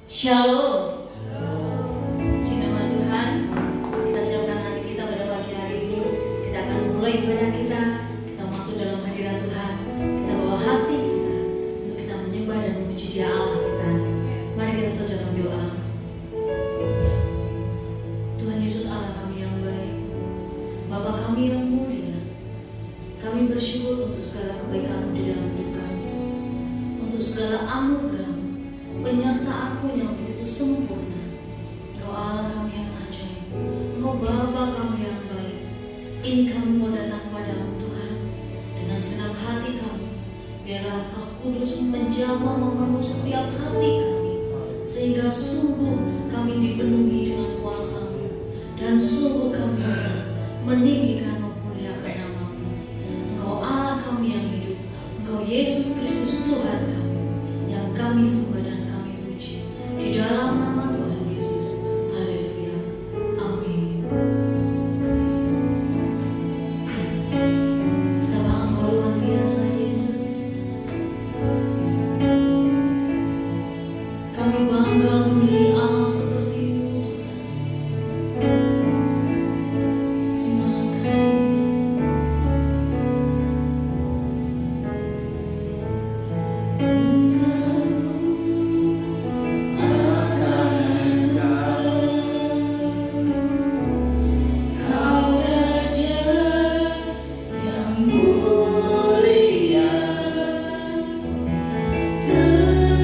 Shalom. Puji nama Tuhan. Kita siapkan hati kita pada pagi hari ini. Kita akan mulai ibadah kita. Kita masuk dalam hadirat Tuhan. Kita bawa hati kita untuk kita menyembah dan memuji Dia Allah kita. Mari kita satu dalam doa. Tuhan Yesus Allah kami yang baik, Bapa kami yang mulia, kami bersyukur untuk segala kebaikan-Mu di dalam hidup kami, untuk segala anugerah-Mu, penyertaan-Mu yang begitu sempurna. Engkau Allah kami yang ajaib, Engkau Bapa kami yang baik. Ini kami mau datang padamu Tuhan dengan segenap hati kami. Biarlah Roh Kudus menjamah memenuhi setiap hati kami, sehingga sungguh kami dipenuhi dengan kuasa-Mu, dan sungguh kami meninggikan memuliakan nama-Mu. Engkau Allah kami yang hidup, Engkau Yesus Kristus Tuhan kami, yang kami sembah dan kami puji di dalam nama Tuhan Yesus. Haleluya. Amin. Betapa Engkau luar biasa Yesus. Kami bangga memiliki Allah seperti-Mu Tuhan. Terima kasih. Terindah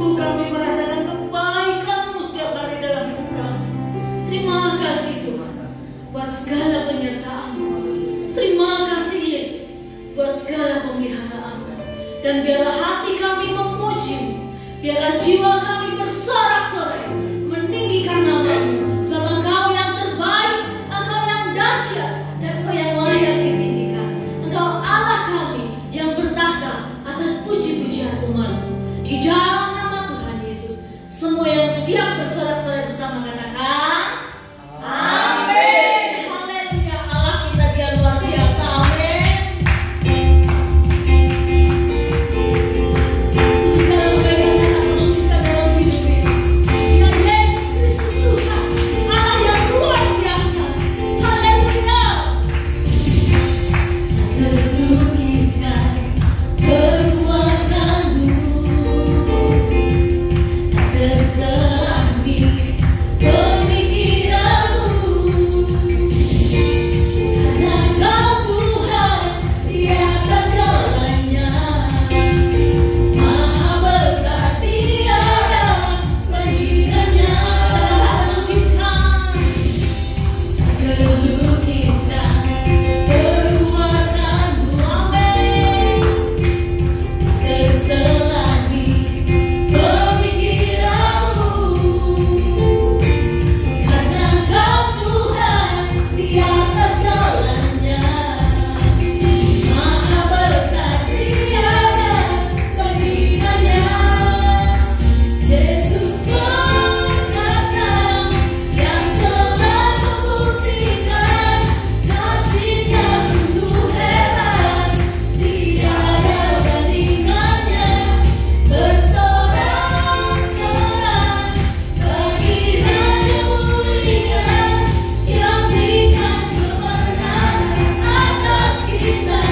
sungguh kami merasakan kebaikan-Mu setiap hari dalam hidup kami. Terima kasih Tuhan buat segala penyertaan-Mu. Terima kasih Yesus buat segala pemeliharaan-Mu. Dan biarlah hati kami memuji-Mu, biarlah jiwa kami bersorak-sorai meninggikan nama-Mu. Sebab Engkau yang terbaik, Engkau yang dahsyat, dan Engkau yang layak ditinggikan. Engkau Allah kami yang bertahta atas puji-pujian umat-Mu. Di dalam nama Tuhan Yesus, semua yang siap bersorak-sorai bersama katakan amin. Haleluya. Allah kita dia luar biasa. Amin. Segala kebaikan yang tak terlukiskan dalam hidup ini. Dan Yesus Kristus Tuhan, Allah yang luar biasa. Haleluya. Terlukiskan perbuatanmu, terselami pemikiranmu, karena Kau Tuhan di atas segalanya, Maha besar tiada bandingannya. Terlukiskan perbuatanmu, amin. Terselami pemikiranmu, karena Kau Tuhan di atas segalanya, Maha besar tiada bandingannya. Yesus perkasa yang telah membuktikan kasih-Nya sungguh hebat, tiada bandingannya. Bersorak-sorai bagi Raja mulia yang berikan kemenangan atas kita.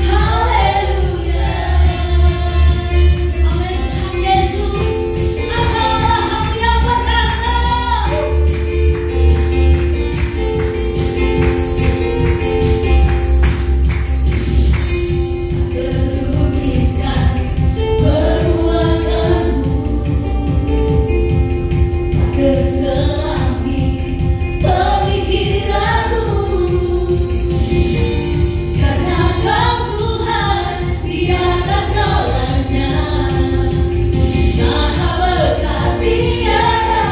Haleluya. Amin. Tuhan Yesus, Engkau Allah yang perkasa. Terlukiskan perbuatanmu, terselami pemikiranmu, karena Kau Tuhan di atas segalanya, Maha besar tiada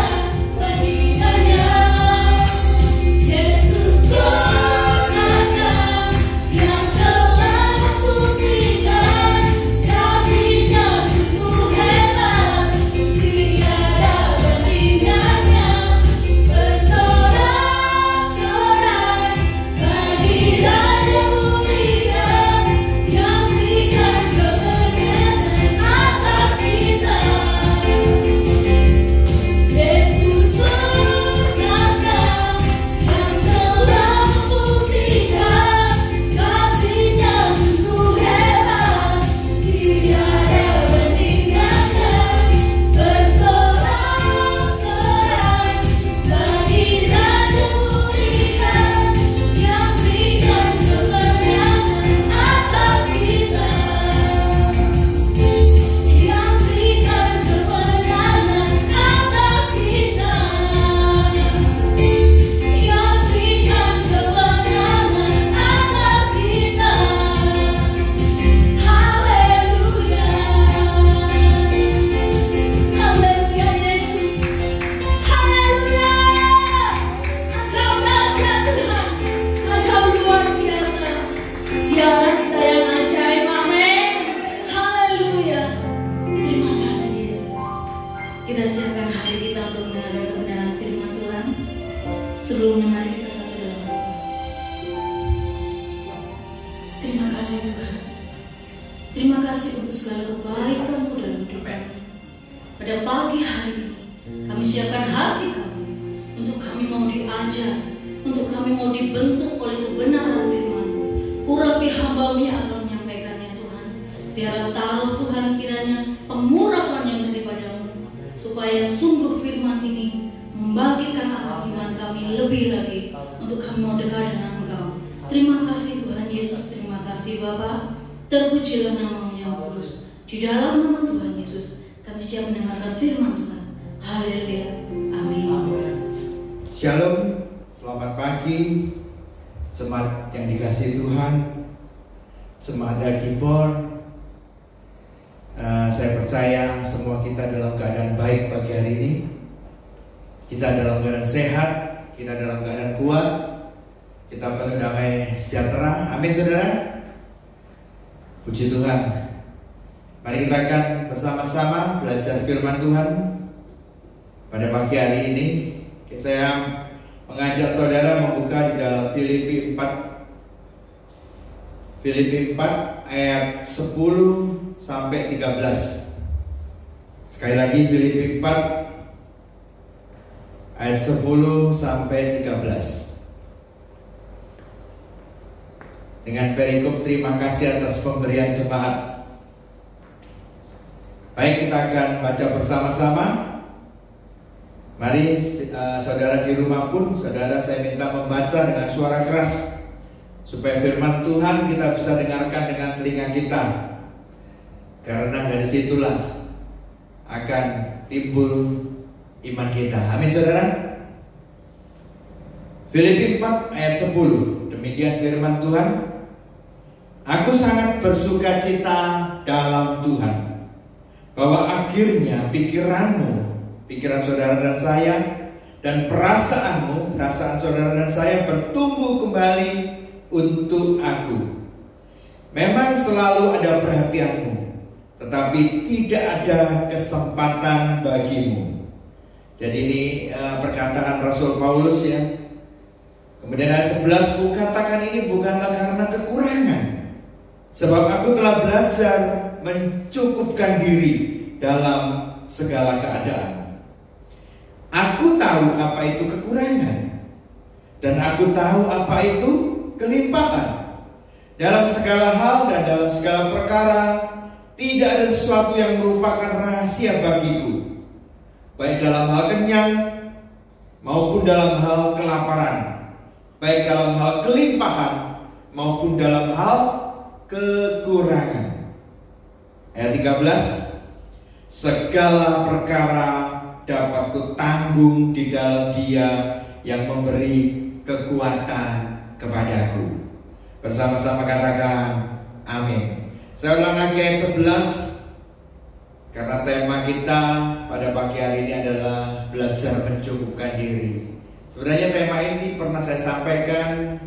bandingannya. Yesus perkasa yang telah membuktikan kasih-Nya sungguh hebat, tiada bandingannya. Bersorak-sorai bagi Raja mulia yang berikan kemenangan atas kita. Yesus perkasa yang telah membuktikan kasih-Nya sungguh hebat, tiada bandingannya. Bersorak-sorai bagi Raja mulia yang berikan kemenangan atas kita, yang berikan kemenangan atas kita, yang berikan kemenangan atas kita. Haleluya. Haleluya Yesus. Haleluya. Engkau dahsyat Tuhan. Engkau luar biasa. Dialah kita yang ajaib. Amin. Haleluya. Terima kasih Yesus. Kita siapkan hati kita untuk mendengar kebenaran firman Tuhan. Sebelumnya mari kita satu dalam doa. Terima kasih Tuhan. Terima kasih untuk segala kebaikan-Mu dalam hidup kami. Pada pagi hari ini kami siapkan hati kami untuk kami mau diajar, untuk kami mau dibentuk oleh kebenaran firman-Mu. Urapi hamba-Mu yang akan menyampaikannya Tuhan. Biarlah taruh Tuhan kiranya pengurapan yang daripada-Mu, supaya sungguh firman ini membangkitkan akal iman kami lebih lagi untuk kami mau dekat dengan Engkau. Terima kasih Tuhan Yesus, terima kasih Bapa. Terpujilah nama-Mu yang kudus. Di dalam nama Tuhan Yesus siap mendengarkan firman Tuhan. Haleluya. Amin. Shalom, selamat pagi. Jemaat yang dikasihi Tuhan, jemaat Reborn. Saya percaya semua kita dalam keadaan baik pagi hari ini. Kita dalam keadaan sehat, kita dalam keadaan kuat, kita penuh damai sejahtera. Amin, saudara. Puji Tuhan. Mari kita akan bersama-sama belajar firman Tuhan pada pagi hari ini. Saya mengajak saudara membuka di dalam Filipi 4. Filipi 4 ayat 10 sampai 13. Sekali lagi Filipi 4 ayat 10 sampai 13. Dengan perikop terima kasih atas pemberian jemaat. Baik, kita akan baca bersama-sama. Mari saudara di rumah pun, saudara saya minta membaca dengan suara keras, supaya firman Tuhan kita bisa dengarkan dengan telinga kita. Karena dari situlah akan timbul iman kita. Amin, saudara. Filipi 4 ayat 10. Demikian firman Tuhan. Aku sangat bersukacita dalam Tuhan, bahwa akhirnya pikiran saudara dan saya, dan perasaan saudara dan saya bertumbuh kembali untuk aku. Memang selalu ada perhatianmu, tetapi tidak ada kesempatan bagimu. Jadi ini perkataan Rasul Paulus ya. Kemudian ayat 11, kukatakan ini bukanlah karena kekurangan, sebab aku telah belajar mencukupkan diri dalam segala keadaan. Aku tahu apa itu kekurangan, dan aku tahu apa itu kelimpahan. Dalam segala hal dan dalam segala perkara, tidak ada sesuatu yang merupakan rahasia bagiku, baik dalam hal kenyang maupun dalam hal kelaparan, baik dalam hal kelimpahan maupun dalam hal kekurangan. Ayat 13, segala perkara dapat kutanggung di dalam Dia yang memberi kekuatan kepadaku. Bersama-sama katakan amin. Saya ulang lagi ayat 11, karena tema kita pada pagi hari ini adalah belajar mencukupkan diri. Sebenarnya tema ini pernah saya sampaikan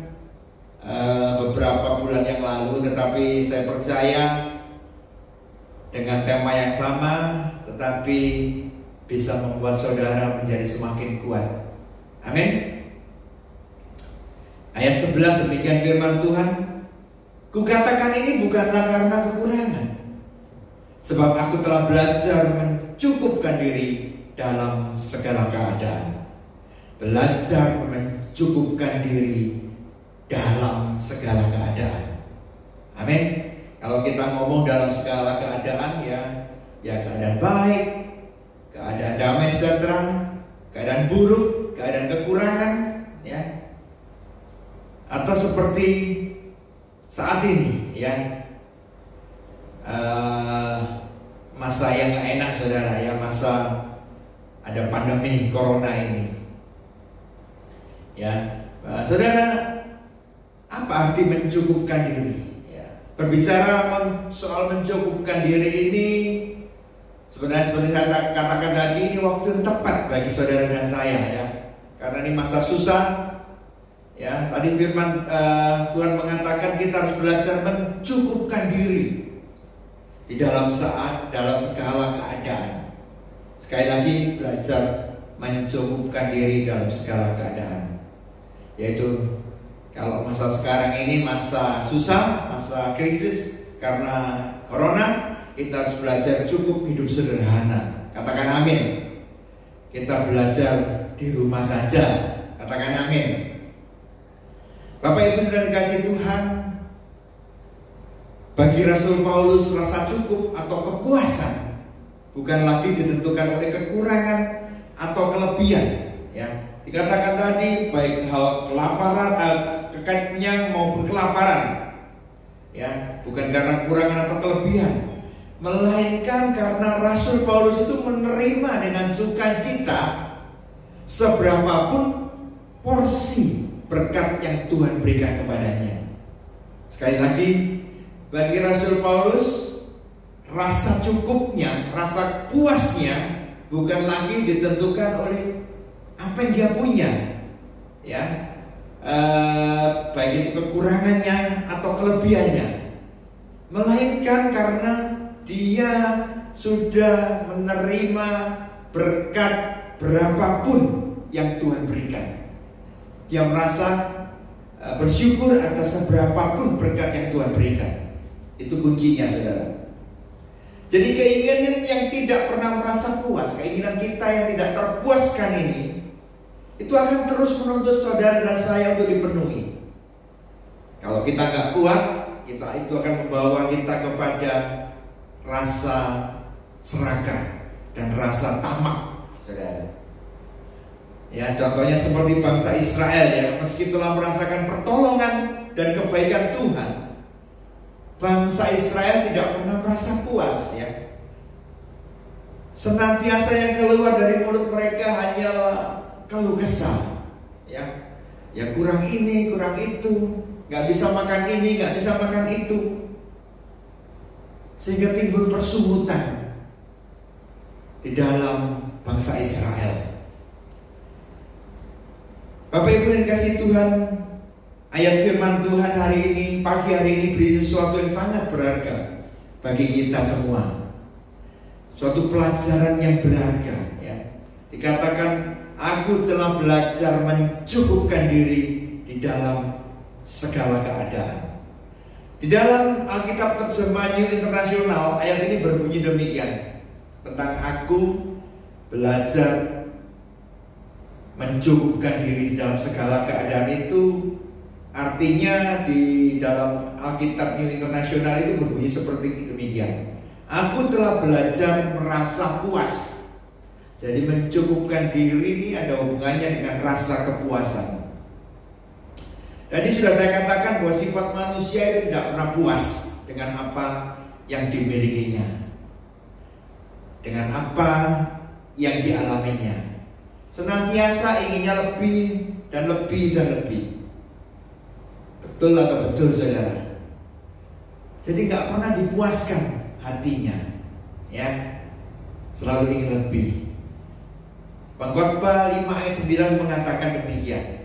beberapa bulan yang lalu, tetapi saya percaya dengan tema yang sama, tetapi bisa membuat saudara menjadi semakin kuat. Amin. Ayat 11, demikian firman Tuhan. Kukatakan ini bukanlah karena kekurangan, sebab aku telah belajar mencukupkan diri dalam segala keadaan. Belajar mencukupkan diri dalam segala keadaan. Amin. Kalau kita ngomong dalam segala keadaan, ya keadaan baik, keadaan damai sejahtera, keadaan buruk, keadaan kekurangan, ya. Atau seperti saat ini, ya, masa yang gak enak saudara, ya, masa ada pandemi corona ini, ya. Saudara, apa arti mencukupkan diri? Berbicara soal mencukupkan diri ini, sebenarnya seperti saya katakan tadi, ini waktu yang tepat bagi saudara dan saya, ya, karena ini masa susah, ya. Tadi firman Tuhan mengatakan kita harus belajar mencukupkan diri di dalam segala keadaan. Sekali lagi, belajar mencukupkan diri dalam segala keadaan, yaitu kalau masa sekarang ini masa susah, masa krisis karena corona, kita harus belajar cukup hidup sederhana. Katakan amin. Kita belajar di rumah saja. Katakan amin. Bapak Ibu sudah dikasih Tuhan, bagi Rasul Paulus rasa cukup atau kepuasan bukan lagi ditentukan oleh kekurangan atau kelebihan, ya. Dikatakan tadi baik hal kelaparan, kekenyang maupun kelaparan, ya, bukan karena kekurangan atau kelebihan, melainkan karena Rasul Paulus itu menerima dengan sukacita seberapapun porsi berkat yang Tuhan berikan kepadanya. Sekali lagi, bagi Rasul Paulus, rasa cukupnya, rasa puasnya bukan lagi ditentukan oleh apa yang dia punya, ya, baik itu kekurangannya atau kelebihannya, melainkan karena dia sudah menerima berkat berapapun yang Tuhan berikan. Dia merasa bersyukur atas seberapapun berkat yang Tuhan berikan. Itu kuncinya, saudara. Jadi keinginan yang tidak pernah merasa puas, keinginan kita yang tidak terpuaskan ini, itu akan terus menuntut saudara dan saya untuk dipenuhi. Kalau kita nggak kuat, itu akan membawa kita kepada rasa serakah dan rasa tamak, saudara. Ya, contohnya seperti bangsa Israel, ya, meski telah merasakan pertolongan dan kebaikan Tuhan, bangsa Israel tidak pernah merasa puas, ya. Senantiasa yang keluar dari mulut mereka hanyalah keluh kesah, ya. Ya, kurang ini, kurang itu, nggak bisa makan ini, nggak bisa makan itu, sehingga timbul persungutan di dalam bangsa Israel. Bapak Ibu yang dikasihi Tuhan, ayat firman Tuhan hari ini, pagi hari ini beri sesuatu yang sangat berharga bagi kita semua. Suatu pelajaran yang berharga, ya. Dikatakan, aku telah belajar mencukupkan diri di dalam segala keadaan. Di dalam Alkitab terjemahan New International, ayat ini berbunyi demikian, tentang aku belajar mencukupkan diri di dalam segala keadaan. Itu artinya di dalam Alkitab New International itu berbunyi seperti demikian. Aku telah belajar merasa puas. Jadi mencukupkan diri ini ada hubungannya dengan rasa kepuasan. Tadi sudah saya katakan bahwa sifat manusia itu tidak pernah puas dengan apa yang dimilikinya, dengan apa yang dialaminya. Senantiasa inginnya lebih dan lebih dan lebih. Betul atau betul, saudara? Jadi nggak pernah dipuaskan hatinya, ya. Selalu ingin lebih. Pengkhotbah 5 ayat 9 mengatakan demikian.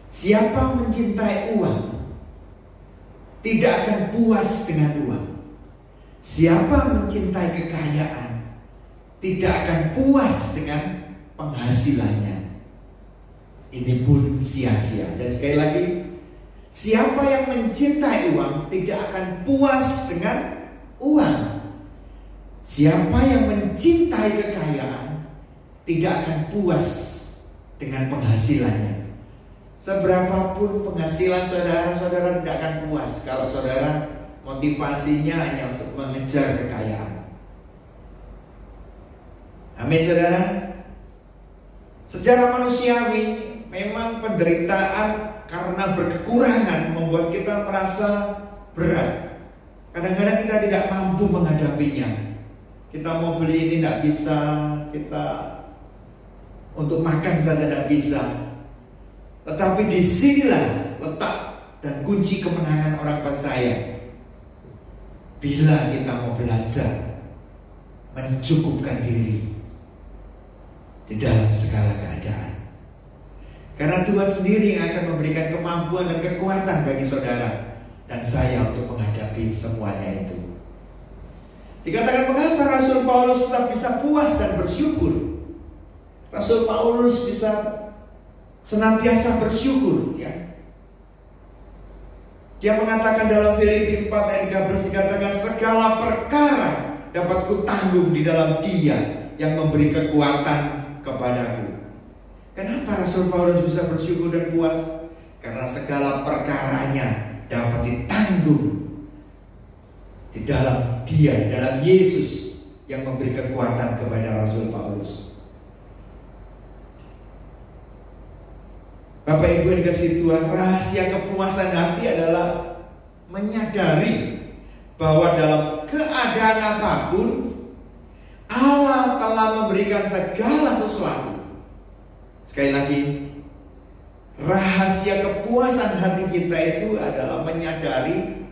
Siapa mencintai uang tidak akan puas dengan uang. Siapa mencintai kekayaan tidak akan puas dengan penghasilannya. Ini pun sia-sia. Dan sekali lagi, siapa yang mencintai uang tidak akan puas dengan uang. Siapa yang mencintai kekayaan tidak akan puas dengan penghasilannya. Seberapapun penghasilan saudara tidak akan puas kalau saudara motivasinya hanya untuk mengejar kekayaan. Amin, saudara. Secara manusiawi, memang penderitaan karena berkekurangan membuat kita merasa berat. Kadang-kadang kita tidak mampu menghadapinya. Kita mau beli ini tidak bisa, kita untuk makan saja tidak bisa. Tetapi disinilah letak dan kunci kemenangan orang percaya. Bila kita mau belajar mencukupkan diri di dalam segala keadaan. Karena Tuhan sendiri yang akan memberikan kemampuan dan kekuatan bagi saudara dan saya untuk menghadapi semuanya itu. Dikatakan mengapa Rasul Paulus tetap bisa puas dan bersyukur. Rasul Paulus bisa senantiasa bersyukur, ya. Dia mengatakan dalam Filipi 4 ayat 13, dikatakan segala perkara dapat kutanggung di dalam Dia yang memberi kekuatan kepadaku. Kenapa Rasul Paulus bisa bersyukur dan puas? Karena segala perkaranya dapat ditanggung di dalam Dia, di dalam Yesus yang memberi kekuatan kepada Rasul Paulus. Bapak Ibu yang dikasihi Tuhan, rahasia kepuasan hati adalah menyadari bahwa dalam keadaan apapun, Allah telah memberikan segala sesuatu. Sekali lagi, rahasia kepuasan hati kita itu adalah menyadari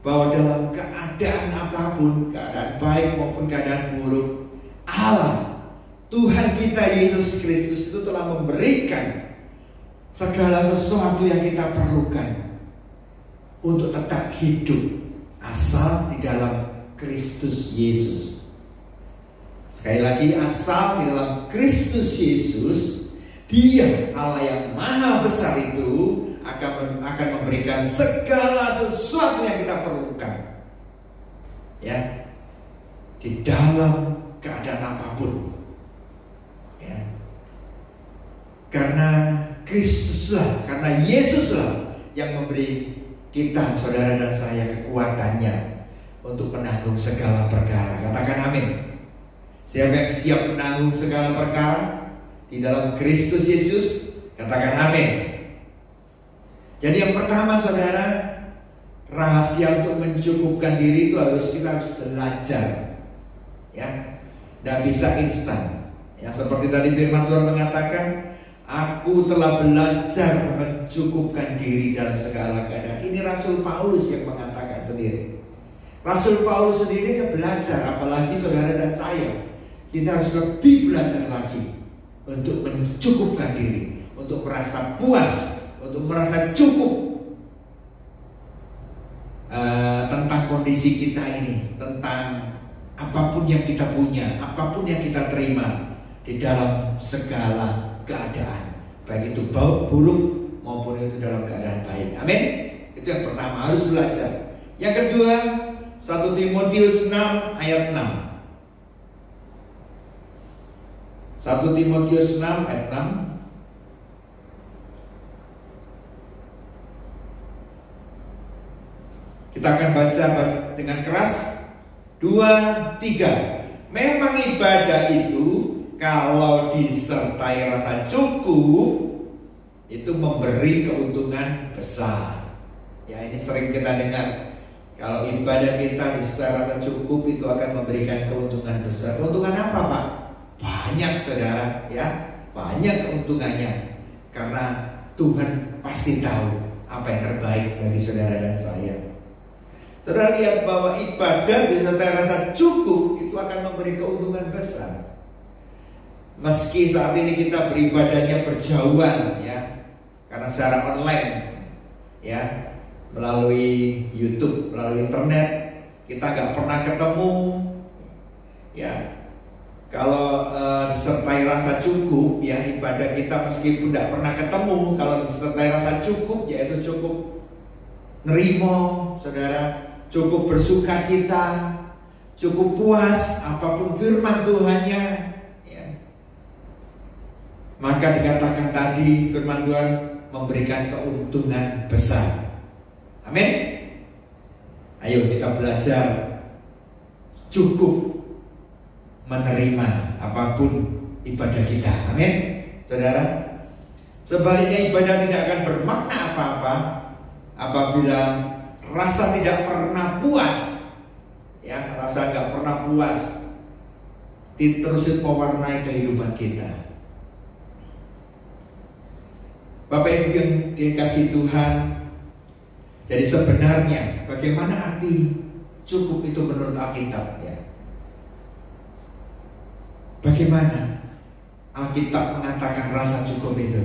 bahwa dalam keadaan apapun, keadaan baik maupun keadaan buruk, Allah, Tuhan kita Yesus Kristus itu telah memberikan segala sesuatu yang kita perlukan untuk tetap hidup asal di dalam Kristus Yesus. Sekali lagi, asal di dalam Kristus Yesus, Dia Allah yang maha besar itu akan memberikan segala sesuatu yang kita perlukan, ya, di dalam keadaan apapun, ya. Karena Kristuslah, karena Yesuslah yang memberi kita, saudara dan saya, kekuatannya untuk menanggung segala perkara. Katakan amin. Siapa yang siap menanggung segala perkara di dalam Kristus Yesus? Katakan amin. Jadi yang pertama, saudara, rahasia untuk mencukupkan diri itu kita harus belajar, ya. Tidak bisa instan, ya. Seperti tadi firman Tuhan mengatakan, aku telah belajar mencukupkan diri dalam segala keadaan. Ini Rasul Paulus yang mengatakan sendiri. Rasul Paulus sendiri belajar, apalagi saudara dan saya. Kita harus lebih belajar lagi untuk mencukupkan diri, untuk merasa puas, untuk merasa cukup tentang kondisi kita ini, tentang apapun yang kita punya, apapun yang kita terima di dalam segala keadaan, baik itu buruk maupun itu dalam keadaan baik. Amin. Itu yang pertama, harus belajar. Yang kedua, 1 Timotius 6 ayat 6. 1 Timotius 6 ayat 6. Kita akan baca dengan keras. 2, 3. Memang ibadah itu kalau disertai rasa cukup itu memberi keuntungan besar. Ya, ini sering kita dengar. Kalau ibadah kita disertai rasa cukup itu akan memberikan keuntungan besar. Keuntungan apa, Pak? Banyak, saudara, ya. Banyak keuntungannya. Karena Tuhan pasti tahu apa yang terbaik bagi saudara dan saya. Saudara lihat bahwa ibadah disertai rasa cukup itu akan memberi keuntungan besar. Meski saat ini kita beribadahnya berjauhan, ya, karena secara online, ya, melalui YouTube, melalui internet, kita nggak pernah ketemu, ya. Kalau disertai rasa cukup, ya, ibadah kita meskipun tidak pernah ketemu, kalau disertai rasa cukup, yaitu cukup nerimo, saudara, cukup bersuka cita, cukup puas apapun firman Tuhannya, ya. Maka dikatakan tadi firman Tuhan memberikan keuntungan besar. Amin. Ayo kita belajar cukup menerima apapun ibadah kita. Amin, saudara. Sebaliknya ibadah tidak akan bermakna apa-apa apabila rasa tidak pernah puas, ya, rasa nggak pernah puas terus mewarnai kehidupan kita. Bapak Ibu yang dikasihi Tuhan, jadi sebenarnya bagaimana arti cukup itu menurut Alkitab, ya? Bagaimana Alkitab mengatakan rasa cukup itu?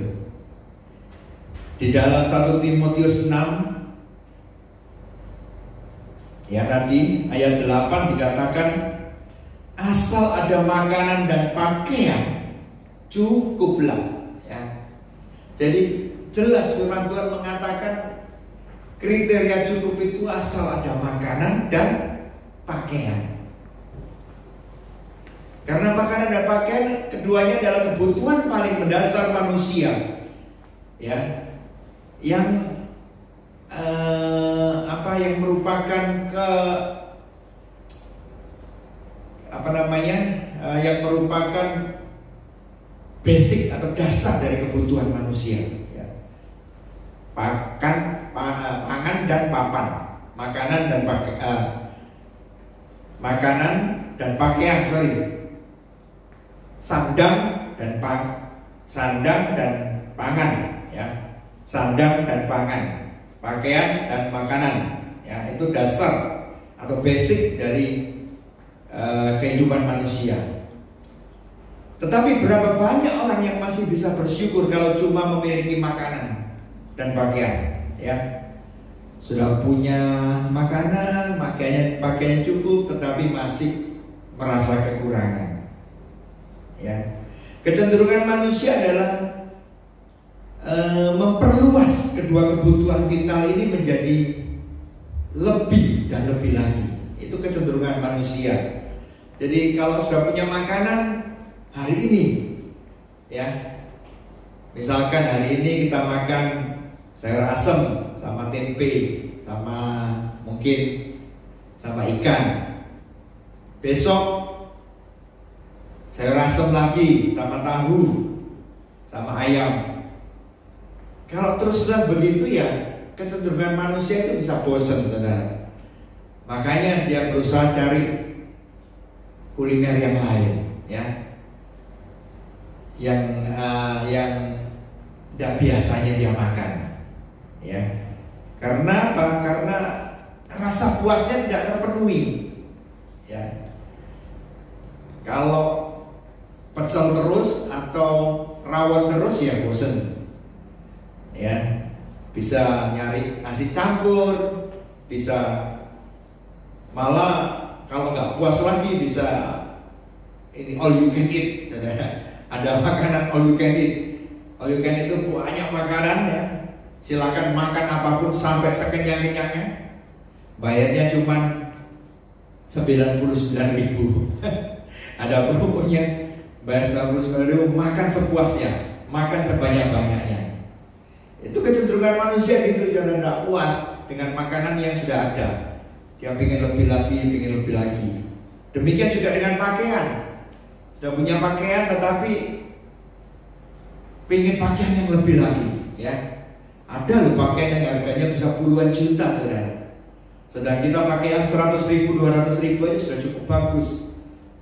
Di dalam 1 Timotius 6, ya, tadi ayat 8 dikatakan, asal ada makanan dan pakaian cukuplah, ya. Jadi jelas firman Tuhan mengatakan kriteria cukup itu asal ada makanan dan pakaian. Karena makanan dan pakaian keduanya adalah kebutuhan paling mendasar manusia, ya, yang yang merupakan yang merupakan basic atau dasar dari kebutuhan manusia, ya. Pangan dan papan, makanan dan makanan dan pakaian, sandang dan pangan, ya. Sandang dan pangan, pakaian dan makanan, ya, itu dasar atau basic dari kehidupan manusia. Tetapi berapa banyak orang yang masih bisa bersyukur kalau cuma memiliki makanan dan pakaian, ya. Sudah punya makanan, pakaiannya cukup, tetapi masih merasa kekurangan, ya. Kecenderungan manusia adalah memperluas kedua kebutuhan vital ini menjadi lebih dan lebih lagi. Itu kecenderungan manusia. Jadi kalau sudah punya makanan hari ini, ya, misalkan hari ini kita makan sayur asem sama tempe, sama mungkin sama ikan. Besok sayur asem lagi sama tahu, sama ayam. Kalau terus-terusan begitu, ya kecenderungan manusia itu bisa bosan, saudara. Makanya dia berusaha cari kuliner yang lain, ya, yang tidak biasanya dia makan, ya. Karena apa? Karena rasa puasnya tidak terpenuhi, ya. Kalau pecel terus atau rawon terus, ya bosan. Ya, bisa nyari nasi campur, bisa malah kalau nggak puas lagi bisa ini all you can eat, saudara. Ada makanan all you can eat. All you can eat itu banyak makanan, ya. Silakan makan apapun sampai sekenyang-kenyangnya. Bayarnya cuma 99.000. Ada promonya, bayar 99.000, makan sepuasnya, makan sebanyak-banyaknya. Itu kecenderungan manusia gitu, jangan tidak puas dengan makanan yang sudah ada. Dia ingin lebih lagi, ingin lebih lagi. Demikian juga dengan pakaian. Sudah punya pakaian tetapi ingin pakaian yang lebih lagi, ya. Ada loh pakaian yang harganya bisa puluhan juta, saudara. Sedang kita pakaian 100.000, 200.000 aja sudah cukup bagus.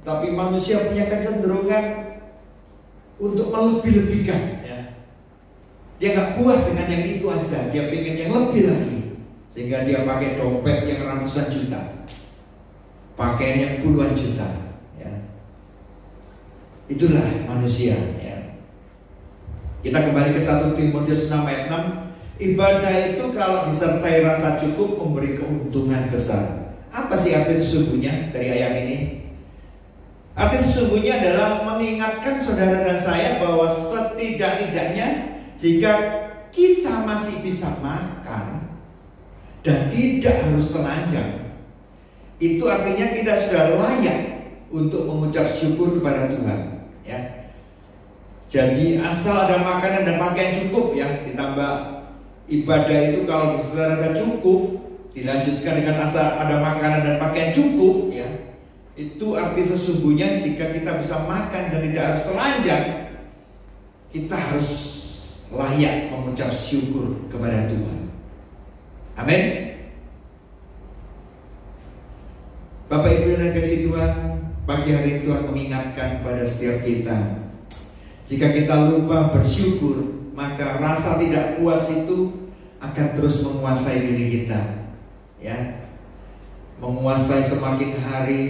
Tapi manusia punya kecenderungan untuk melebih-lebihkan, ya. Dia nggak puas dengan yang itu aja, dia pengen yang lebih lagi, sehingga dia pakai dompet yang ratusan juta, pakaian yang puluhan juta, ya. Itulah manusia, ya. Kita kembali ke 1 Timotius 6 ayat 6. Ibadah itu kalau disertai rasa cukup memberi keuntungan besar. Apa sih arti sesungguhnya dari ayat ini? Arti sesungguhnya adalah mengingatkan saudara dan saya bahwa setidak-tidaknya jika kita masih bisa makan dan tidak harus telanjang, itu artinya kita sudah layak untuk mengucap syukur kepada Tuhan, ya. Jadi asal ada makanan dan pakaian cukup, ya, ditambah ibadah itu kalau saudara cukup, dilanjutkan dengan asal ada makanan dan pakaian cukup, ya. Itu arti sesungguhnya jika kita bisa makan dan tidak harus telanjang, kita harus layak mengucap syukur kepada Tuhan. Amin. Bapak Ibu yang kasih Tuhan, pagi hari Tuhan mengingatkan kepada setiap kita, jika kita lupa bersyukur, maka rasa tidak puas itu akan terus menguasai diri kita, ya. Menguasai semakin hari,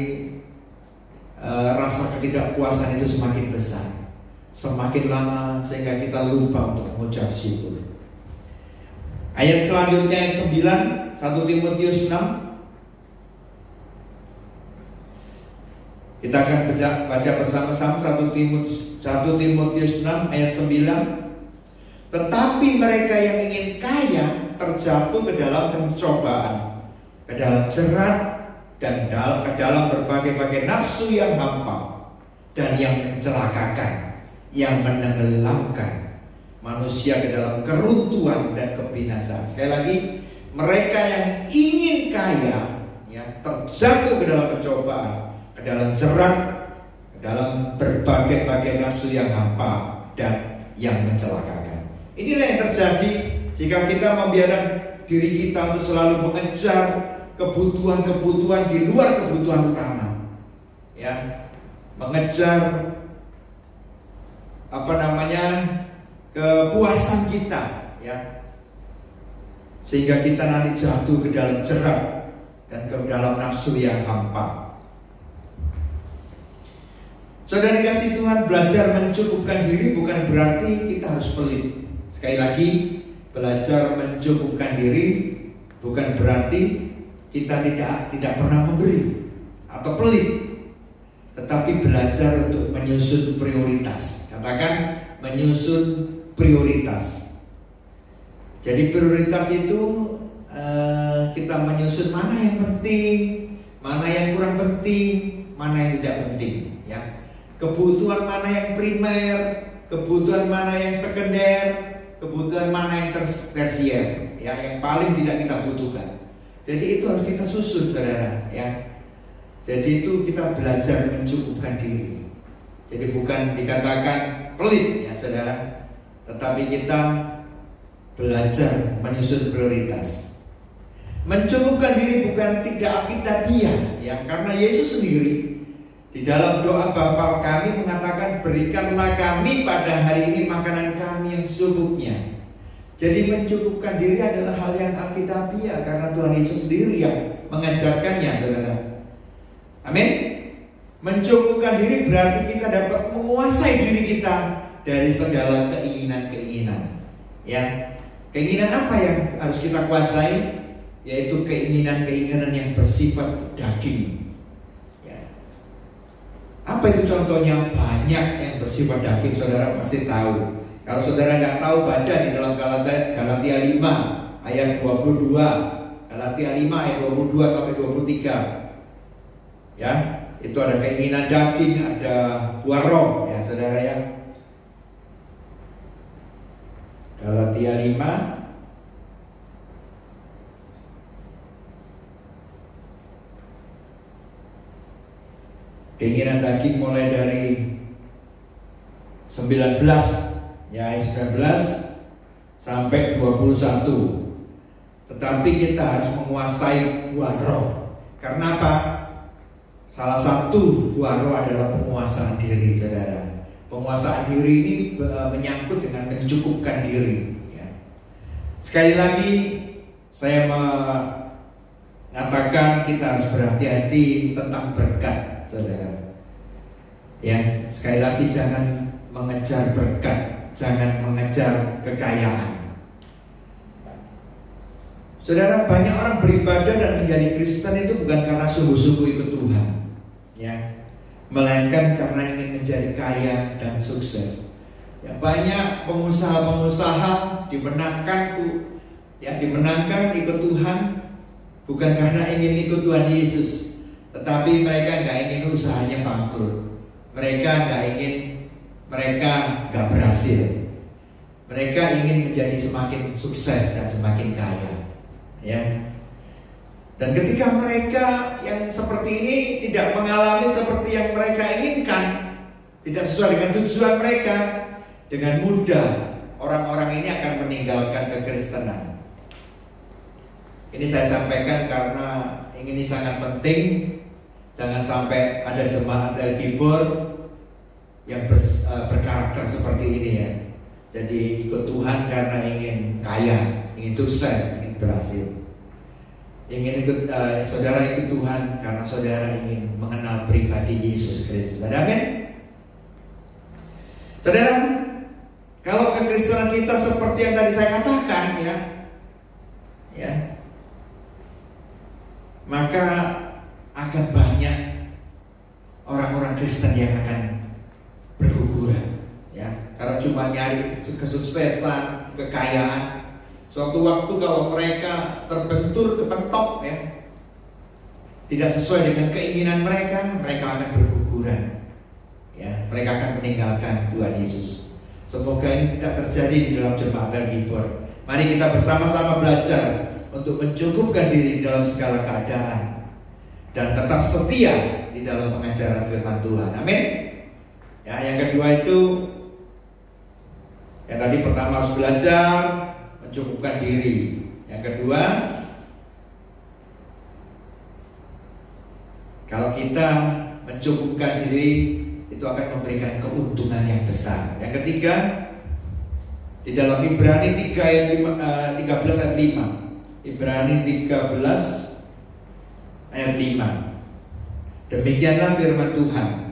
rasa ketidakpuasan itu semakin besar, semakin lama, sehingga kita lupa untuk mengucap syukur. Ayat selanjutnya ayat 9, 1 Timotius 6. Kita akan baca bersama-sama 1 Timotius 6 ayat 9. Tetapi mereka yang ingin kaya terjatuh ke dalam pencobaan, ke dalam jerat, dan ke dalam berbagai-bagai nafsu yang hampa dan yang mencelakakan, yang menenggelamkan manusia ke dalam keruntuhan dan kebinasaan. Sekali lagi, mereka yang ingin kaya, ya, terjatuh ke dalam pencobaan, ke dalam jerat, ke dalam berbagai-bagai nafsu yang hampa dan yang mencelakakan. Inilah yang terjadi jika kita membiarkan diri kita untuk selalu mengejar kebutuhan-kebutuhan di luar kebutuhan utama. ya, mengejar kepuasan kita, ya, sehingga kita nanti jatuh ke dalam jerat dan ke dalam nafsu yang hampa. Saudara dikasih Tuhan, belajar mencukupkan diri bukan berarti kita harus pelit. Sekali lagi, belajar mencukupkan diri bukan berarti kita tidak pernah memberi atau pelit, tetapi belajar untuk menyusun prioritas. Katakan menyusun prioritas. Jadi prioritas itu kita menyusun mana yang penting, mana yang kurang penting, mana yang tidak penting, ya. Kebutuhan mana yang primer, kebutuhan mana yang sekunder, kebutuhan mana yang tersier, ya, yang paling tidak kita butuhkan. Jadi itu harus kita susun, saudara, ya. Jadi itu kita belajar mencukupkan diri. Jadi bukan dikatakan pelit, ya saudara, tetapi kita belajar menyusun prioritas. Mencukupkan diri bukan tidak akitabiah, ya, karena Yesus sendiri di dalam doa Bapa kami mengatakan, berikanlah kami pada hari ini makanan kami yang secukupnya. Jadi mencukupkan diri adalah hal yang alkitabiah karena Tuhan Yesus sendiri yang mengajarkannya, saudara. Amin. Mencukupkan diri berarti kita dapat menguasai diri kita dari segala keinginan-keinginan, ya. Keinginan apa yang harus kita kuasai? Yaitu keinginan-keinginan yang bersifat daging. Apa itu contohnya? Banyak yang bersifat daging, saudara pasti tahu. Kalau saudara nggak tahu, baca di dalam Galatia 5 ayat 22. Galatia 5 ayat 22 sampai 23. Ya, itu ada keinginan daging, ada buah roh, ya saudara, ya. Galatia 5 keinginan daging mulai dari 19, ya, 19 sampai 21. Tetapi kita harus menguasai buah roh. Karena apa? Salah satu buah roh adalah penguasaan diri, saudara. Penguasaan diri ini menyangkut dengan mencukupkan diri, ya. Sekali lagi saya mengatakan kita harus berhati-hati tentang berkat, saudara. Ya, sekali lagi jangan mengejar berkat, jangan mengejar kekayaan. Saudara, banyak orang beribadah dan menjadi Kristen itu bukan karena sungguh-sungguh ikut Tuhan, ya, melainkan karena ingin menjadi kaya dan sukses. Ya, banyak pengusaha-pengusaha dimenangkan ikut Tuhan bukan karena ingin ikut Tuhan Yesus, tetapi mereka nggak ingin usahanya bangkrut. Mereka nggak berhasil. Mereka ingin menjadi semakin sukses dan semakin kaya, ya. Dan ketika mereka yang seperti ini tidak mengalami seperti yang mereka inginkan, tidak sesuai dengan tujuan mereka, dengan mudah orang-orang ini akan meninggalkan kekristenan. Ini saya sampaikan karena ini sangat penting. Jangan sampai ada jemaat El-Gibor yang berkarakter seperti ini, ya. Jadi ikut Tuhan karena ingin kaya, ingin sukses, ingin berhasil. Ingin ikut saudara ikut Tuhan karena saudara ingin mengenal pribadi Yesus Kristus. Amin. Saudara, kalau kekristenan kita seperti yang tadi saya katakan, ya, maka akan banyak orang-orang Kristen yang akan berguguran, ya, karena cuma nyari kesuksesan, kekayaan. Suatu waktu kalau mereka terbentur, kepentok, ya, tidak sesuai dengan keinginan mereka, mereka akan berguguran, ya, mereka akan meninggalkan Tuhan Yesus. Semoga ini tidak terjadi di dalam jemaat El-Gibor. Mari kita bersama-sama belajar untuk mencukupkan diri di dalam segala keadaan dan tetap setia di dalam pengajaran firman Tuhan. Amin. Ya, yang kedua itu, yang tadi pertama harus belajar mencukupkan diri. Yang kedua, kalau kita mencukupkan diri itu akan memberikan keuntungan yang besar. Yang ketiga, di dalam Ibrani 13 ayat 5. Ibrani 13 ayat 5. Demikianlah firman Tuhan.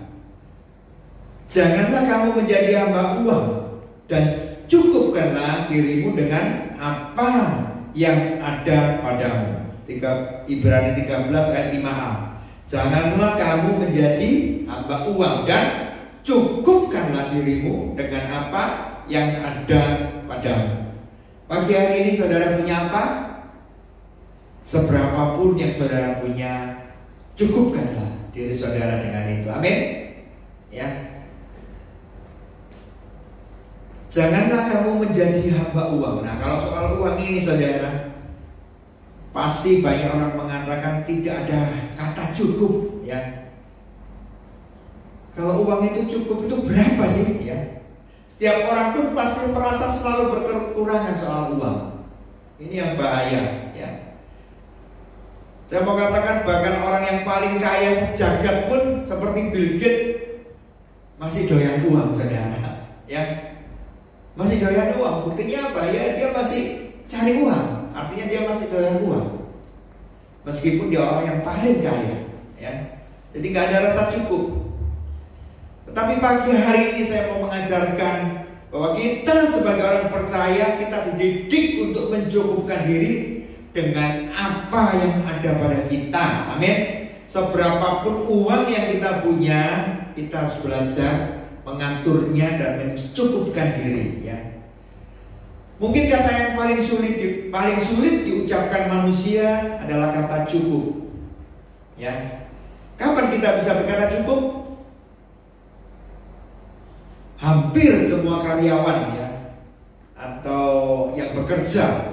Janganlah kamu menjadi hamba uang, dan cukupkanlah dirimu dengan apa yang ada padamu. Ibrani 13 ayat 5a. Janganlah kamu menjadi hamba uang, dan cukupkanlah dirimu dengan apa yang ada padamu. Pagi hari ini saudara punya apa? Seberapapun yang saudara punya, cukupkanlah diri saudara dengan itu. Amin. Ya. Janganlah kamu menjadi hamba uang. Nah, kalau soal uang ini saudara, pasti banyak orang mengatakan tidak ada kata cukup, ya. Kalau uang itu cukup itu berapa sih, ya? Setiap orang pun pasti merasa selalu berkekurangan soal uang. Ini yang bahaya, ya. Saya mau katakan bahkan orang yang paling kaya sejagat pun seperti Bill Gates masih doyan uang, saudara, ya. Masih doyan uang. Buktinya apa? Ya dia masih cari uang. Artinya dia masih doyan uang. Meskipun dia orang yang paling kaya, ya. Jadi nggak ada rasa cukup. Tetapi pagi hari ini saya mau mengajarkan bahwa kita sebagai orang percaya, kita dididik untuk mencukupkan diri dengan apa yang ada pada kita. Amin. Seberapapun uang yang kita punya, kita harus belajar mengaturnya dan mencukupkan diri, ya. Mungkin kata yang paling sulit diucapkan manusia adalah kata cukup, ya. Kapan kita bisa berkata cukup? Hampir semua karyawan, ya, atau yang bekerja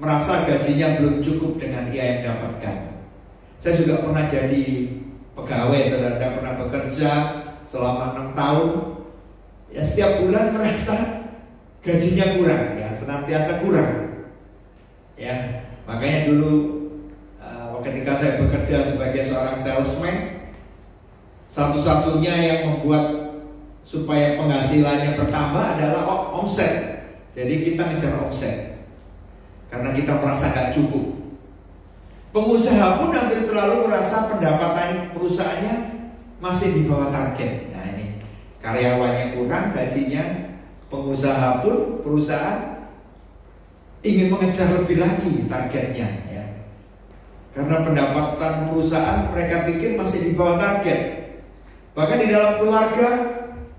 merasa gajinya belum cukup dengan ia yang dapatkan. Saya juga pernah jadi pegawai, saudara. Saya pernah bekerja selama 6 tahun. Ya, setiap bulan merasa gajinya kurang, ya, senantiasa kurang. Ya, makanya dulu ketika saya bekerja sebagai seorang salesman, satu-satunya yang membuat supaya penghasilannya bertambah adalah omset. Jadi kita ngejar omset karena kita merasa gak cukup. Pengusaha pun hampir selalu merasa pendapatan perusahaannya masih di bawah target. Nah, ini karyawannya kurang, gajinya, pengusaha pun, perusahaan ingin mengejar lebih lagi targetnya, ya. Karena pendapatan perusahaan mereka pikir masih di bawah target. Bahkan di dalam keluarga,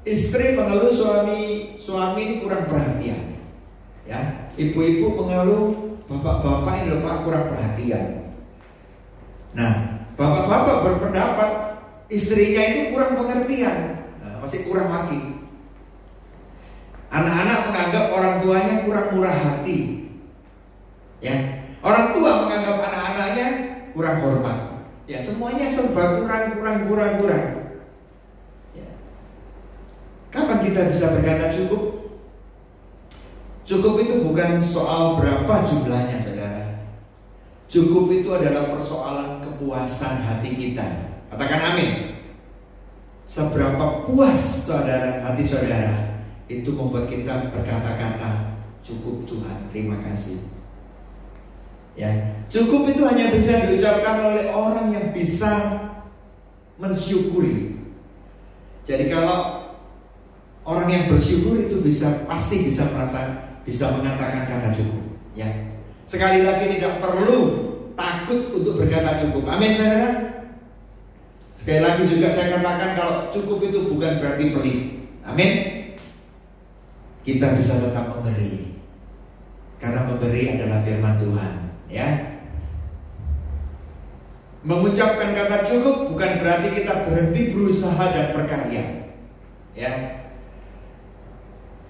istri mengeluh suami ini kurang perhatian, ya. Ibu-ibu mengeluh bapak-bapak ini loh Pak kurang perhatian. Nah, bapak-bapak berpendapat istrinya itu kurang pengertian. Nah, masih kurang lagi. Anak-anak menganggap orang tuanya kurang murah hati, ya. Orang tua menganggap anak-anaknya kurang hormat. Ya, semuanya serba kurang. Ya. Kapan kita bisa berkata cukup? Cukup itu bukan soal berapa jumlahnya, saudara. Cukup itu adalah persoalan kepuasan hati kita. Katakan amin. Seberapa puas saudara, hati saudara, itu membuat kita berkata-kata cukup Tuhan, terima kasih. Ya, cukup itu hanya bisa diucapkan oleh orang yang bisa mensyukuri. Jadi kalau orang yang bersyukur itu pasti bisa mengatakan kata cukup, ya. Sekali lagi tidak perlu takut untuk berkata cukup. Amin, saudara. Sekali lagi juga saya katakan kalau cukup itu bukan berarti pelit. Amin. Kita bisa tetap memberi, karena memberi adalah firman Tuhan, ya. Mengucapkan kata cukup bukan berarti kita berhenti berusaha dan berkarya, ya.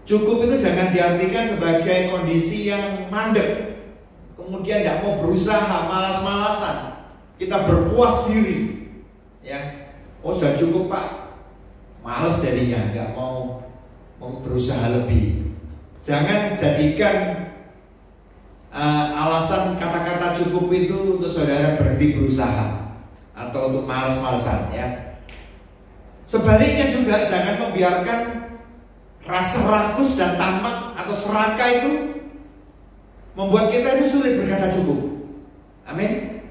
Cukup itu jangan diartikan sebagai kondisi yang mandek, kemudian tidak mau berusaha, malas-malasan, kita berpuas diri, ya. Oh sudah cukup Pak, malas jadinya, nggak mau berusaha lebih. Jangan jadikan alasan kata-kata cukup itu untuk saudara berhenti berusaha atau untuk malas-malasan, ya. Sebaliknya juga jangan membiarkan rasa rakus dan tamak atau serakah itu membuat kita itu sulit berkata cukup. Amin.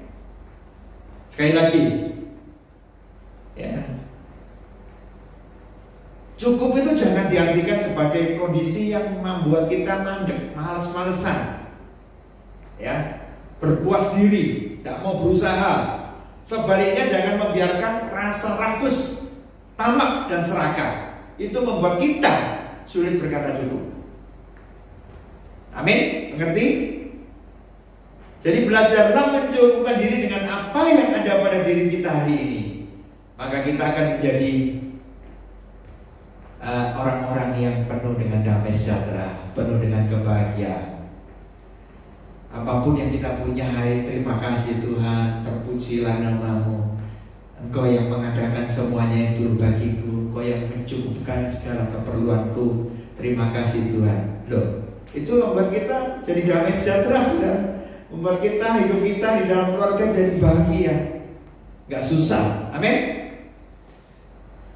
Sekali lagi, ya, cukup itu jangan diartikan sebagai kondisi yang membuat kita mandek, malas-malesan, ya, berpuas diri, tidak mau berusaha. Sebaliknya jangan membiarkan rasa rakus, tamak dan serakah itu membuat kita sulit berkata cukup. Amin, mengerti? Jadi belajarlah mencukupkan diri dengan apa yang ada pada diri kita hari ini. Maka kita akan menjadi orang-orang yang penuh dengan damai sejahtera, penuh dengan kebahagiaan. Apapun yang kita punya, hai, terima kasih Tuhan, terpujilah nama-Mu. Engkau yang mengadakan semuanya itu bagiku, Engkau yang mencukupkan segala keperluanku. Terima kasih Tuhan. Loh, itu membuat kita jadi damai sejahtera, saudara. Membuat kita, hidup kita di dalam keluarga jadi bahagia, gak susah. Amin.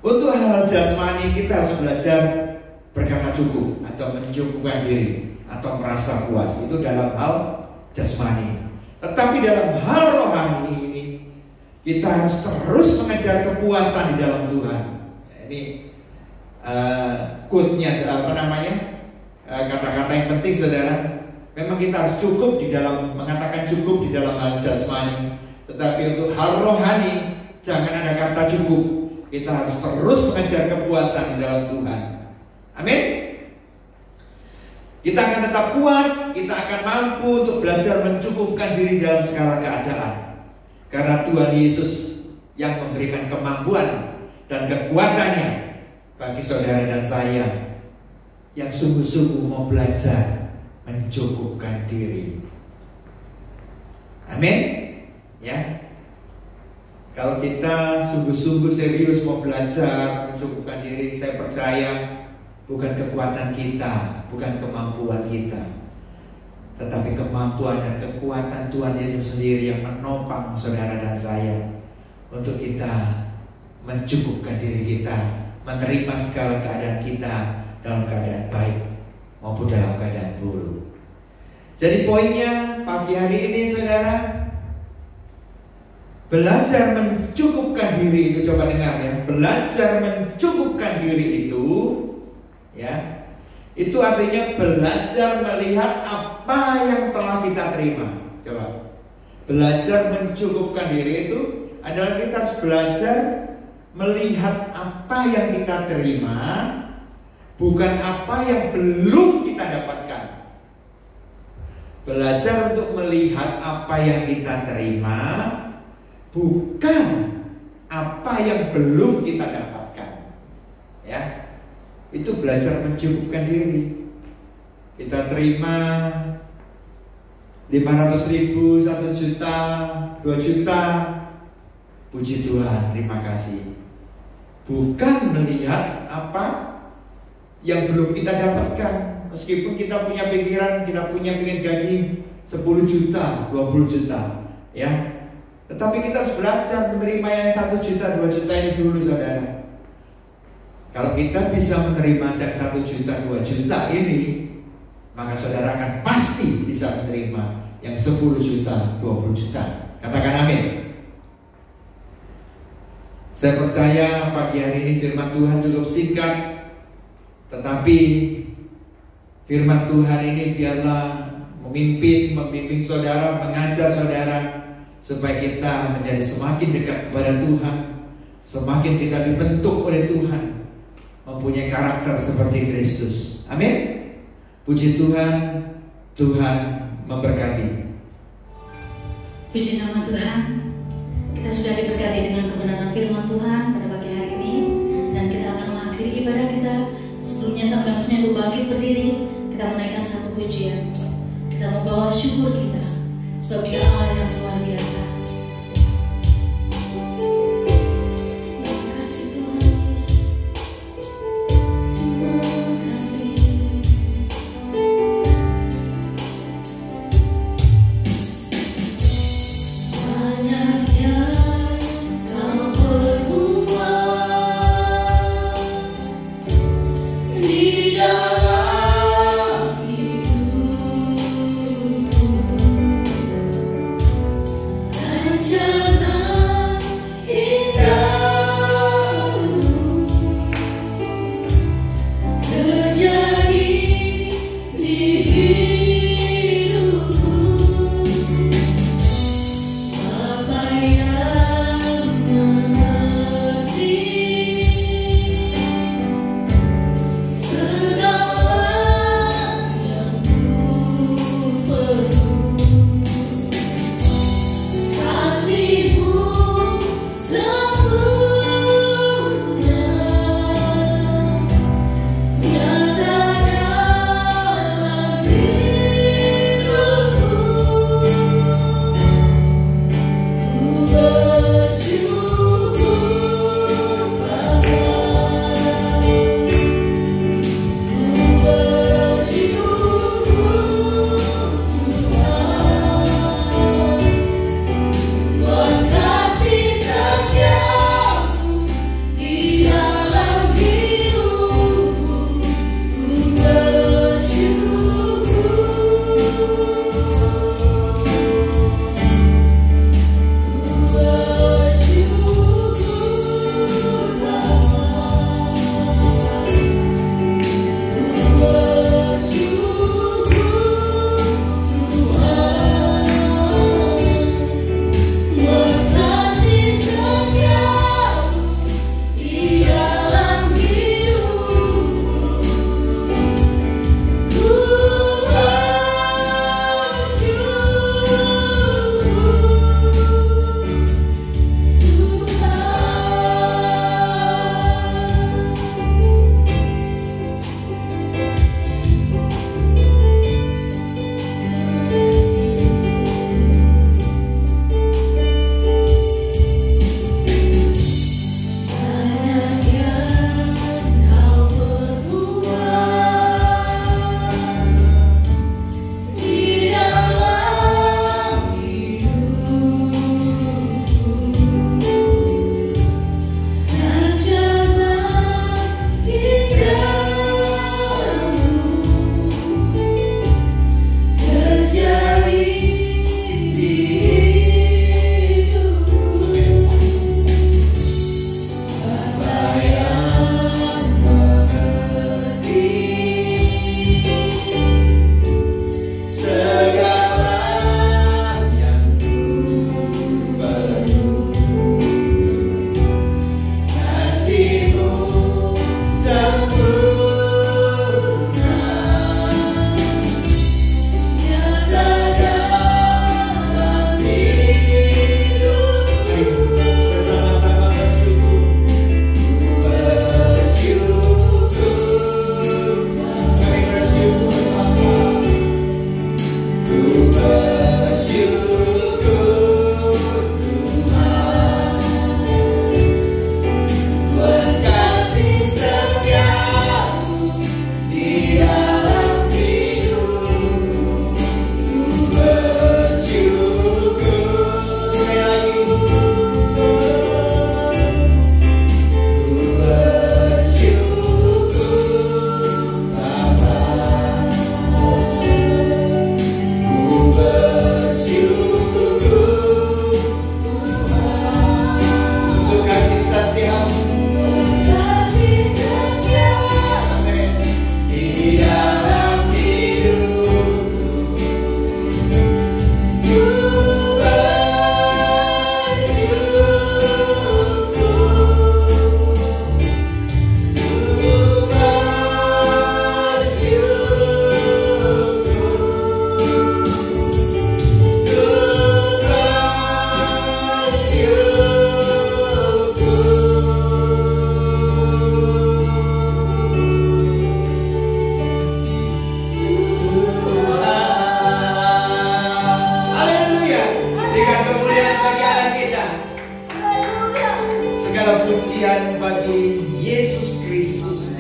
Untuk hal-hal jasmani kita harus belajar berkata cukup atau mencukupkan diri atau merasa puas. Itu dalam hal jasmani. Tetapi dalam hal rohani ini kita harus terus mengejar kepuasan di dalam Tuhan. Ini quote-nya, kata-kata yang penting, saudara. Memang kita harus cukup di dalam mengatakan cukup di dalam hal jasmani, tetapi untuk hal rohani jangan ada kata cukup. Kita harus terus mengejar kepuasan di dalam Tuhan. Amin. Kita akan tetap kuat, kita akan mampu untuk belajar mencukupkan diri dalam segala keadaan. Karena Tuhan Yesus yang memberikan kemampuan dan kekuatannya bagi saudara dan saya yang sungguh-sungguh mau belajar mencukupkan diri. Amin. Ya. Kalau kita sungguh-sungguh serius mau belajar mencukupkan diri, saya percaya bukan kekuatan kita, bukan kemampuan kita, tetapi kemampuan dan kekuatan Tuhan Yesus sendiri yang menopang saudara dan saya untuk kita mencukupkan diri kita, menerima segala keadaan kita dalam keadaan baik maupun dalam keadaan buruk. Jadi poinnya pagi hari ini, saudara, belajar mencukupkan diri itu, coba dengar ya, belajar mencukupkan diri itu, ya, itu artinya belajar melihat apa yang telah kita terima. Coba, belajar mencukupkan diri itu adalah kita harus belajar melihat apa yang kita terima, bukan apa yang belum kita dapatkan. Belajar untuk melihat apa yang kita terima, bukan apa yang belum kita dapatkan. Ya, itu belajar mencukupkan diri. Kita terima 500.000, 1 juta, 2 juta, puji Tuhan, terima kasih. Bukan melihat apa yang belum kita dapatkan. Meskipun kita punya pikiran, kita punya pengen gaji 10 juta, 20 juta, ya. Tetapi kita harus belajar menerima yang 1 juta, 2 juta ini dulu, saudara. Kalau kita bisa menerima yang 1 juta, 2 juta ini, maka saudara akan pasti bisa menerima yang 10 juta, 20 juta. Katakan amin. Saya percaya pagi hari ini firman Tuhan cukup singkat, tetapi firman Tuhan ini biarlah membimbing saudara, mengajar saudara, supaya kita menjadi semakin dekat kepada Tuhan, semakin kita dibentuk oleh Tuhan, mempunyai karakter seperti Kristus. Amin. Puji Tuhan, Tuhan memberkati. Puji nama Tuhan. Kita sudah diberkati dengan kebenaran firman Tuhan pada pagi hari ini, dan kita akan mengakhiri ibadah kita. Sebelumnya sampai langsungnya untuk bangkit berdiri, kita menaikkan satu pujian. Kita membawa syukur kita, sebab Dia Allah yang luar biasa. Banyak yang Kau perbuat.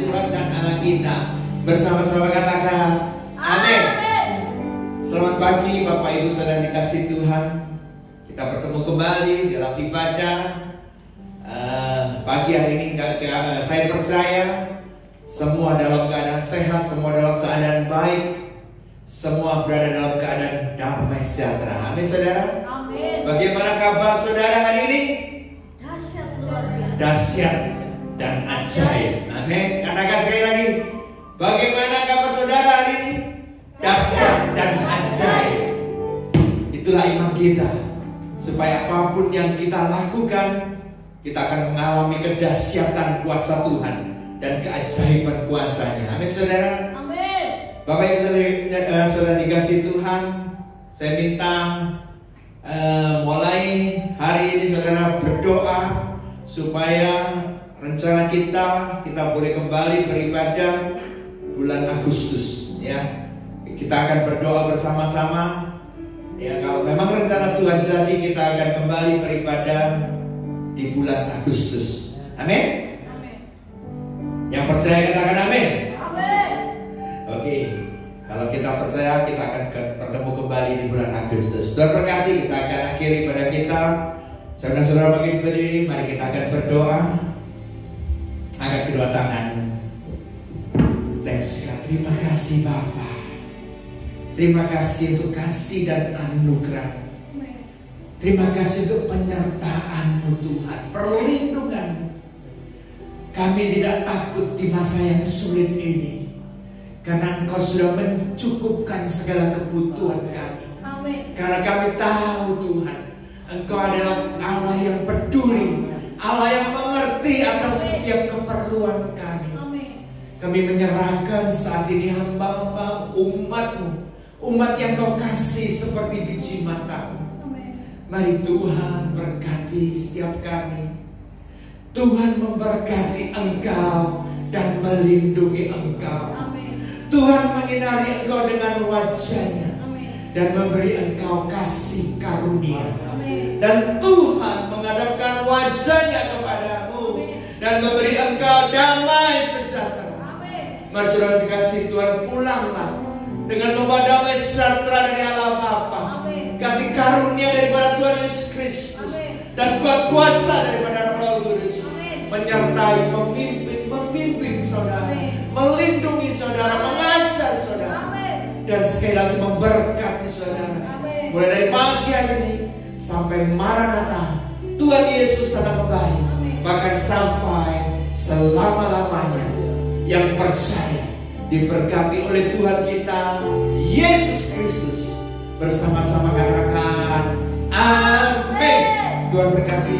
Tuhan dan Allah kita. Bersama-sama katakan amin. Selamat pagi Bapak Ibu Saudara dikasih Tuhan. Kita bertemu kembali dalam ibadah pagi hari ini. Saya percaya semua dalam keadaan sehat, semua dalam keadaan baik, semua berada dalam keadaan damai sejahtera. Amin saudara. Amin. Bagaimana kabar saudara hari ini? Dahsyat luar biasa. Dahsyat dan ajaib. Amin. Katakan sekali lagi. Bagaimana kabar saudara hari ini? Dahsyat dan ajaib. Itulah iman kita. Supaya apapun yang kita lakukan, kita akan mengalami kedahsyatan kuasa Tuhan dan keajaiban kuasanya. Amin saudara. Amin. Bapak Ibu saudara dikasih Tuhan, saya minta mulai hari ini saudara berdoa supaya rencana kita boleh kembali beribadah bulan Agustus ya. Kita akan berdoa bersama-sama. Ya, kalau memang rencana Tuhan jadi, kita akan kembali beribadah di bulan Agustus. Amin. Amin. Yang percaya katakan amin. Amin. Oke, kalau kita percaya, kita akan bertemu kembali di bulan Agustus. Tuhan berkati, kita akan akhiri pada kita. Saudara-saudara makin berdiri, mari kita akan berdoa. Angkat kedua tangan. Thanks God. Terima kasih Bapa. Terima kasih untuk kasih dan anugerah. Terima kasih untuk penyertaan-Mu Tuhan, perlindungan. Kami tidak takut di masa yang sulit ini, karena Engkau sudah mencukupkan segala kebutuhan kami. Amin. Karena kami tahu Tuhan, Engkau adalah Allah yang peduli, Allah yang mengerti atas setiap keperluan kami. Amin. Kami menyerahkan saat ini hamba-hamba umat-Mu, umat yang Kau kasih seperti biji mata-Mu. Mari Tuhan berkati setiap kami. Tuhan memberkati Engkau dan melindungi Engkau. Amin. Tuhan menyinari Engkau dengan wajah-Nya Amin. dan memberi Engkau kasih karunia. Amin. Dan Tuhan menghadapkan wajah-Nya kepadamu dan memberi Engkau damai sejahtera. Amin. Mari saudara dikasih Tuhan, pulanglah dengan membawa damai sejahtera dari Allah Bapa, Amin. kasih karunia daripada Tuhan Yesus Kristus, Amin. dan kuat kuasa daripada Roh Kudus Amin. menyertai, membimbing saudara, Amin. melindungi saudara, mengajar saudara, Amin. dan sekali lagi memberkati saudara. Amin. Mulai dari pagi hari ini sampai Maranatha, Tuhan Yesus datang kembali, Amin. bahkan sampai selama-lamanya. Yang percaya diberkati oleh Tuhan kita Yesus Kristus. Bersama-sama katakan amin. Tuhan berkati.